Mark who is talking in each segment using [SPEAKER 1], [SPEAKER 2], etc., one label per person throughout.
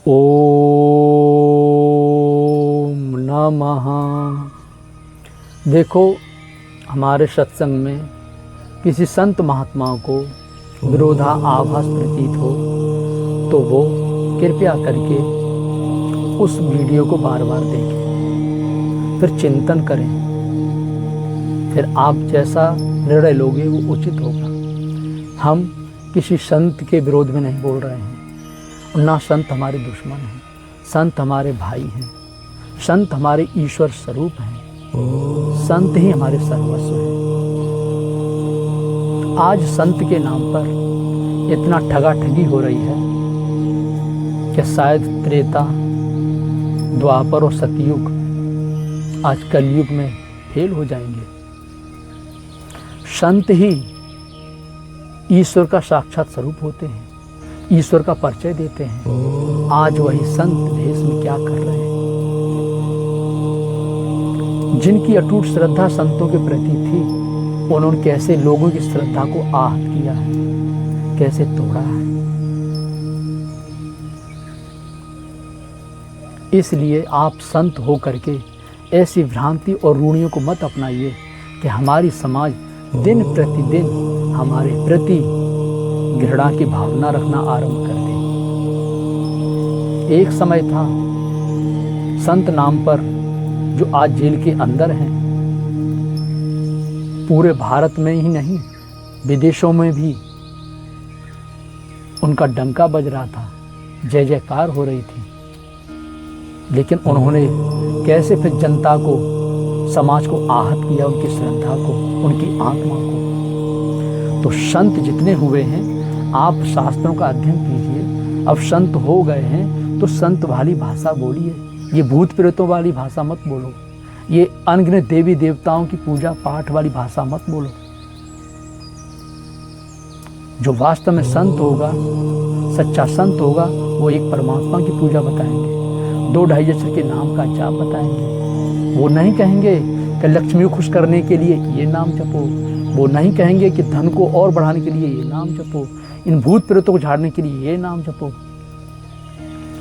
[SPEAKER 1] ओम नमः। देखो, हमारे सत्संग में किसी संत महात्मा को विरोधाभास प्रतीत हो तो वो कृपया करके उस वीडियो को बार बार देखें, फिर चिंतन करें, फिर आप जैसा निर्णय लोगे वो उचित होगा। हम किसी संत के विरोध में नहीं बोल रहे हैं, ना संत हमारे दुश्मन हैं, संत हमारे भाई हैं, संत हमारे ईश्वर स्वरूप हैं, संत ही हमारे सर्वस्व हैं। आज संत के नाम पर इतना ठगाठगी हो रही है कि शायद त्रेता, द्वापर और सतयुग आज कलयुग में फेल हो जाएंगे। संत ही ईश्वर का साक्षात स्वरूप होते हैं, ईश्वर का परिचय देते हैं। आज वही संत देश में क्या कर रहे हैं? जिनकी अटूट श्रद्धा संतों के प्रति थी, उन्होंने कैसे लोगों की श्रद्धा को आहत किया है, कैसे तोड़ा है। इसलिए आप संत हो करके ऐसी भ्रांति और रूढ़ियों को मत अपनाइए कि हमारी समाज दिन प्रतिदिन हमारे प्रति घृणा की भावना रखना आरंभ कर दे। एक समय था संत नाम पर जो आज जेल के अंदर हैं, पूरे भारत में ही नहीं विदेशों में भी उनका डंका बज रहा था, जय जयकार हो रही थी। लेकिन उन्होंने कैसे फिर जनता को, समाज को आहत किया, उनकी श्रद्धा को, उनकी आत्मा को। तो संत जितने हुए हैं, आप शास्त्रों का अध्ययन कीजिए। अब संत हो गए हैं तो संत वाली भाषा बोलिए, ये भूत प्रेतों वाली भाषा मत बोलो, ये अनगिनत देवी देवताओं की पूजा पाठ वाली भाषा मत बोलो। जो वास्तव में संत होगा, सच्चा संत होगा, वो एक परमात्मा की पूजा बताएंगे, 2-2.5 अक्षर के नाम का जाप बताएंगे। वो नहीं कहेंगे कि लक्ष्मी को खुश करने के लिए ये नाम जपो, वो नहीं कहेंगे कि धन को और बढ़ाने के लिए ये नाम जपो, इन भूत प्रेतों को झाड़ने के लिए ये नाम जपो।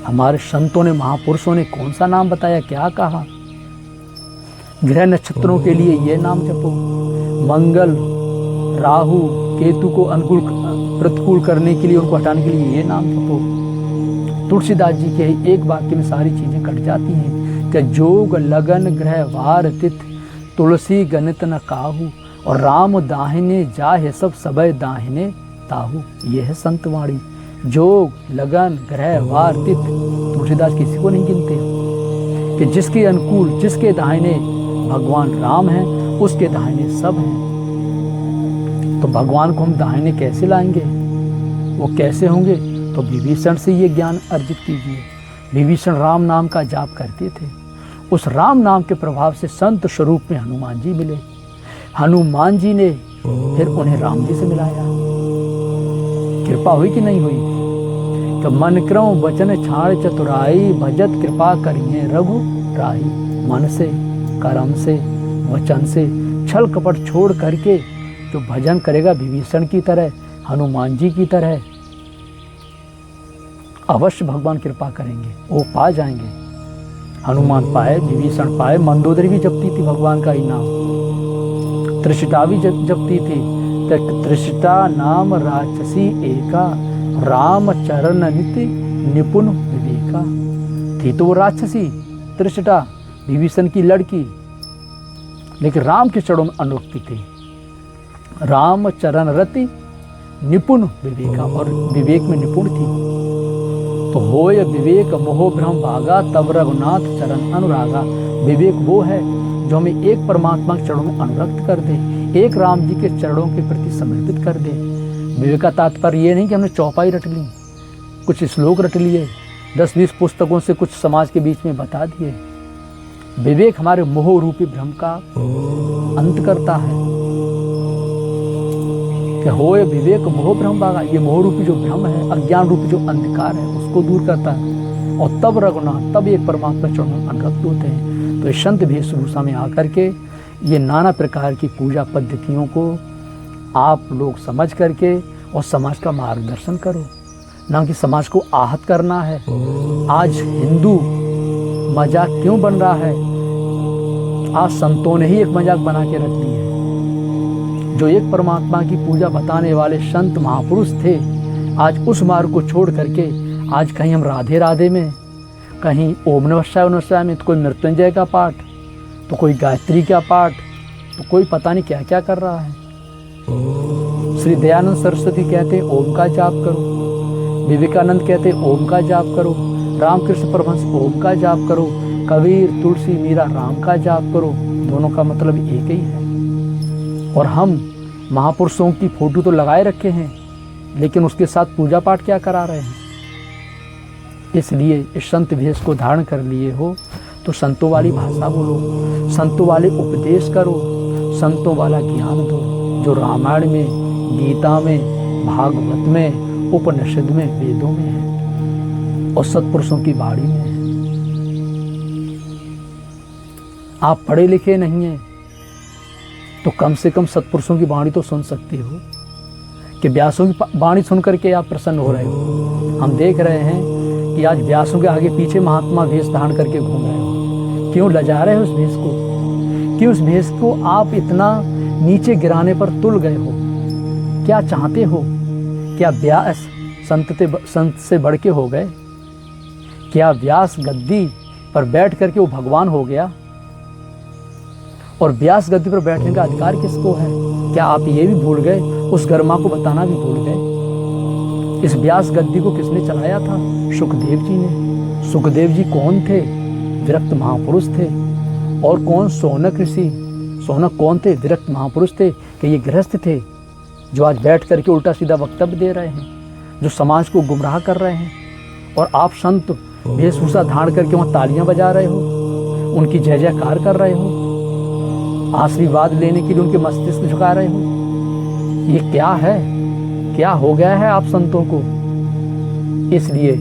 [SPEAKER 1] हमारे संतों ने, महापुरुषों ने कौन सा नाम बताया, क्या कहा? ग्रह नक्षत्रों के लिए ये नाम जपो, मंगल राहु केतु को अनुकूल प्रतिकूल करने के लिए, उनको हटाने के लिए ये नाम जपो। तुलसीदास जी के एक वाक्य में सारी चीजें कट जाती हैं कि जोग लगन ग्रह वार तिथि तुलसी गणित न काहू, और राम दाहिने जाहे सब सबय दाहिने ताहू। ये है संतवाणी। जोग लगन ग्रह वार तिथि, तुलसीदास किसी को नहीं गिनते कि जिसके अनुकूल, जिसके दाहिने भगवान राम हैं, उसके दाहिने सब हैं। तो भगवान को हम दाहिने कैसे लाएंगे? वो कैसे होंगे? तो विभीषण से ये ज्ञान अर्जित कीजिए। विभीषण राम नाम का जाप करते थे, उस राम नाम के प्रभाव से संत स्वरूप में हनुमान जी मिले। हनुमान जी ने फिर उन्हें राम जी से मिलाया। कृपा हुई कि नहीं हुई? तो मन क्रम वचन छाड़ चतुराई, भजत कृपा करिए रघु राई। मन से, कर्म से, वचन से, छल कपट छोड़ करके जो भजन करेगा विभीषण की तरह, हनुमान जी की तरह, अवश्य भगवान कृपा करेंगे, वो पा जाएंगे। हनुमान पाए, विभीषण पाए, मंदोदरी भी जपती थी भगवान का ही नाम, त्रिशिटा भी जपती थी। त्रिशिटा नाम राक्षसी एका, राम चरण नित्य निपुण विवेका। थी तो वो राक्षसी त्रिशिटा, विभीषण की लड़की, लेकिन राम के चरणों में अनुरक्ति थी। राम चरण रति निपुण विवेका, और विवेक में निपुण थी। तो होय विवेक मोह भ्रम भागा, तब रघुनाथ चरण अनुरागा। विवेक वो है जो हमें एक परमात्मा के चरणों में अनुरक्त कर दे, एक राम जी के चरणों के प्रति समर्पित कर दे। विवेक का तात्पर्य ये नहीं कि हमने चौपाई रट ली, कुछ श्लोक रट लिए, 10-20 पुस्तकों से कुछ समाज के बीच में बता दिए। विवेक हमारे मोह रूपी भ्रम का अंत करता है कि होय विवेक मोह भ्रम भागा। ये मोह रूपी जो भ्रम है, अज्ञान रूपी जो अंधकार है, उसको दूर करता है। और तब रघुनाथ, तब एक परमात्मा चरणों में अनुरक्त होते हैं। तो इस संत वेशभूषा में आकर के ये नाना प्रकार की पूजा पद्धतियों को आप लोग समझ करके और समाज का मार्गदर्शन करो। ना कि समाज को आहत करना है। आज हिंदू मजाक क्यों बन रहा है? आज संतों ने ही एक मजाक बना के रख दी है। जो एक परमात्मा की पूजा बताने वाले संत महापुरुष थे, आज उस मार्ग को छोड़ करके आज कहीं हम राधे राधे में, कहीं ओम नमः शिवाय में, तो कोई मृत्युंजय का पाठ, तो कोई गायत्री का पाठ, तो कोई पता नहीं क्या क्या कर रहा है। श्री दयानंद सरस्वती कहते ओम का जाप करो, विवेकानंद कहते ओम का जाप करो, रामकृष्ण परमहंस ओम का जाप करो, कबीर तुलसी मीरा राम का जाप करो। दोनों का मतलब एक ही है। और हम महापुरुषों की फोटो तो लगाए रखे हैं, लेकिन उसके साथ पूजा पाठ क्या करा रहे हैं? इसलिए इस संत भेष को धारण कर लिए हो तो संतों वाली भाषा बोलो, संतों वाले उपदेश करो, संतों वाला ज्ञान दो, जो रामायण में, गीता में, भागवत में, उपनिषद में, वेदों में है और सत्पुरुषों की वाणी में है। आप पढ़े लिखे नहीं हैं तो कम से कम सत्पुरुषों की वाणी तो सुन सकते हो कि व्यासों की वाणी सुन करके आप प्रसन्न हो रहे हो। हम देख रहे हैं कि आज व्यासों के आगे पीछे महात्मा भेष धारण करके घूम रहे हो। क्यों लजा रहे हो उस भेष को? क्यों उस भेष को आप इतना नीचे गिराने पर तुल गए हो? क्या चाहते हो? क्या व्यास संत से बढ़ के हो गए? क्या व्यास गद्दी पर बैठ करके वो भगवान हो गया? और व्यास गद्दी पर बैठने का अधिकार किसको है? क्या आप ये भी भूल गए? उस गर्मा को बताना भी भूल गए? इस व्यास गद्दी को किसने चलाया था? सुखदेव जी ने। सुखदेव जी कौन थे? विरक्त महापुरुष थे। और कौन? शौनक ऋषि। शौनक कौन थे? विरक्त महापुरुष थे कि ये गृहस्थ थे जो आज बैठ करके उल्टा सीधा वक्तव्य दे रहे हैं, जो समाज को गुमराह कर रहे हैं। और आप संत वेशभूषा धारण करके वहाँ तालियां बजा रहे हो, उनकी जय जयकार कर रहे हो, आशीर्वाद लेने के लिए उनके मस्तिष्क झुका रहे हो। ये क्या है? क्या हो गया है आप संतों को? इसलिए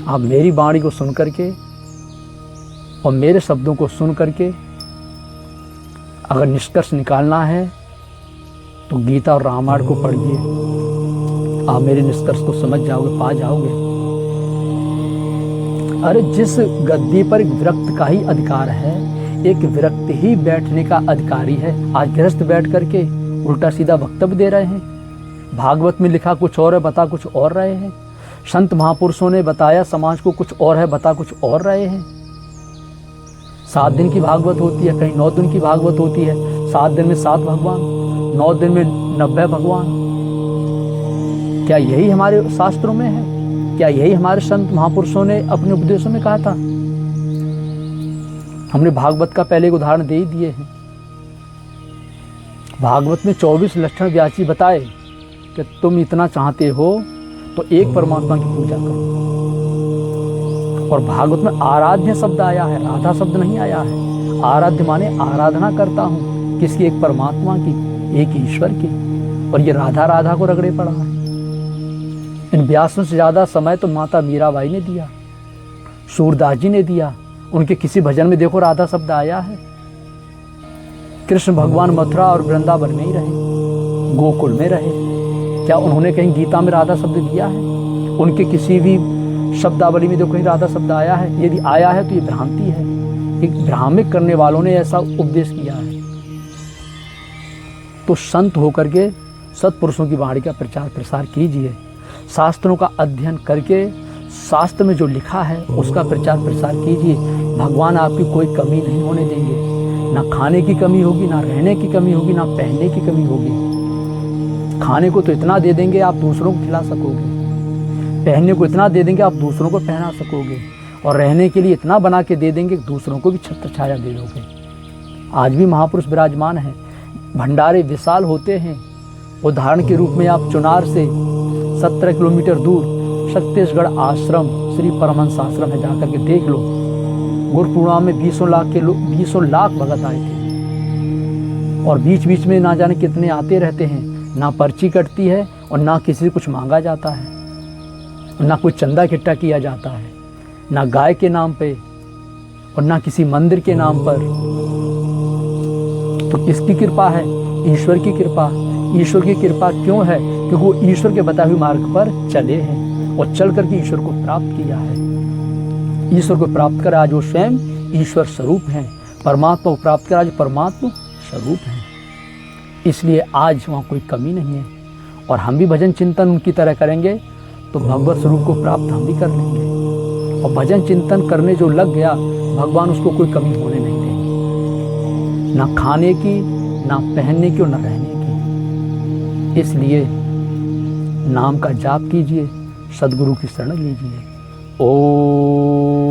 [SPEAKER 1] आप मेरी वाणी को सुन करके और मेरे शब्दों को सुन करके अगर निष्कर्ष निकालना है तो गीता और रामायण को पढ़िए। आप मेरे निष्कर्ष को समझ जाओगे, पा जाओगे। अरे जिस गद्दी पर एक विरक्त का ही अधिकार है, एक विरक्त ही बैठने का अधिकारी है, आज गृहस्थ बैठ करके उल्टा सीधा वक्तव्य दे रहे हैं। भागवत में लिखा कुछ और है, बता कुछ और रहे हैं। संत महापुरुषों ने बताया समाज को कुछ और है, बता कुछ और रहे हैं। 7 दिन की भागवत होती है, कहीं 9 दिन की भागवत होती है। 7 दिन में 7 भगवान, 9 दिन में 90 भगवान। क्या यही हमारे शास्त्रों में है? क्या यही हमारे संत महापुरुषों ने अपने उपदेशों में कहा था? हमने भागवत का पहले एक उदाहरण दे ही दिए हैं। भागवत में 24 लक्षण व्यास जी बताए कि तुम इतना चाहते हो तो एक परमात्मा की पूजा करो। और भागवत में आराध्य शब्द आया है, राधा शब्द नहीं आया है। आराध्य माने आराधना करता हूँ किसकी? एक परमात्मा की, एक ईश्वर की। और ये राधा राधा को रगड़े पड़ा है। इन व्यासों से ज़्यादा समय तो माता मीराबाई ने दिया, सूरदास जी ने दिया। उनके किसी भजन में देखो राधा शब्द आया है? कृष्ण भगवान मथुरा और वृंदावन में ही रहे, गोकुल में रहे। क्या उन्होंने कहीं गीता में राधा शब्द दिया है? उनके किसी भी शब्दावली में देखो कहीं राधा शब्द आया है? यदि आया है तो ये भ्रांति है। एक भ्रामिक करने वालों ने ऐसा उपदेश किया है। तो संत होकर के सत्पुरुषों की वाणी का प्रचार प्रसार कीजिए। शास्त्रों का अध्ययन करके शास्त्र में जो लिखा है उसका प्रचार प्रसार कीजिए। भगवान आपकी कोई कमी नहीं होने देंगे। ना खाने की कमी होगी, ना रहने की कमी होगी, ना पहनने की कमी होगी। खाने को तो इतना दे देंगे आप दूसरों को खिला सकोगे, पहनने को इतना दे देंगे आप दूसरों को पहना सकोगे, और रहने के लिए इतना बना के दे देंगे दूसरों को भी छत्र छाया दे दोगे। आज भी महापुरुष विराजमान हैं, भंडारे विशाल होते हैं। उदाहरण के रूप में आप चुनार से 17 किलोमीटर दूर छत्तीसगढ़ आश्रम श्री परमहंस आश्रम है, जाकर के देख लो। गुरुपूर्णिमा में 20 लाख भगत आए थे। और बीच बीच में ना जाने कितने आते रहते हैं। ना पर्ची कटती है और ना किसी से कुछ मांगा जाता है, ना कोई चंदा इकट्ठा किया जाता है, ना गाय के नाम पे और ना किसी मंदिर के नाम पर। तो किसकी कृपा है? ईश्वर की कृपा। ईश्वर की कृपा क्यों है? क्योंकि वो ईश्वर के बताए हुए मार्ग पर चले हैं। और चल करके ईश्वर को प्राप्त किया है। ईश्वर को प्राप्त कर आज वो स्वयं ईश्वर स्वरूप हैं, परमात्मा को प्राप्त कर आज परमात्मा स्वरूप हैं। इसलिए आज वहाँ कोई कमी नहीं है। और हम भी भजन चिंतन उनकी तरह करेंगे तो भगवत स्वरूप को प्राप्त हम भी कर लेंगे। और भजन चिंतन करने जो लग गया, भगवान उसको कोई कमी होने नहीं देंगे, ना खाने की, ना पहनने की और ना रहने की। इसलिए नाम का जाप कीजिए, सद्गुरु की शरण लीजिए। ओम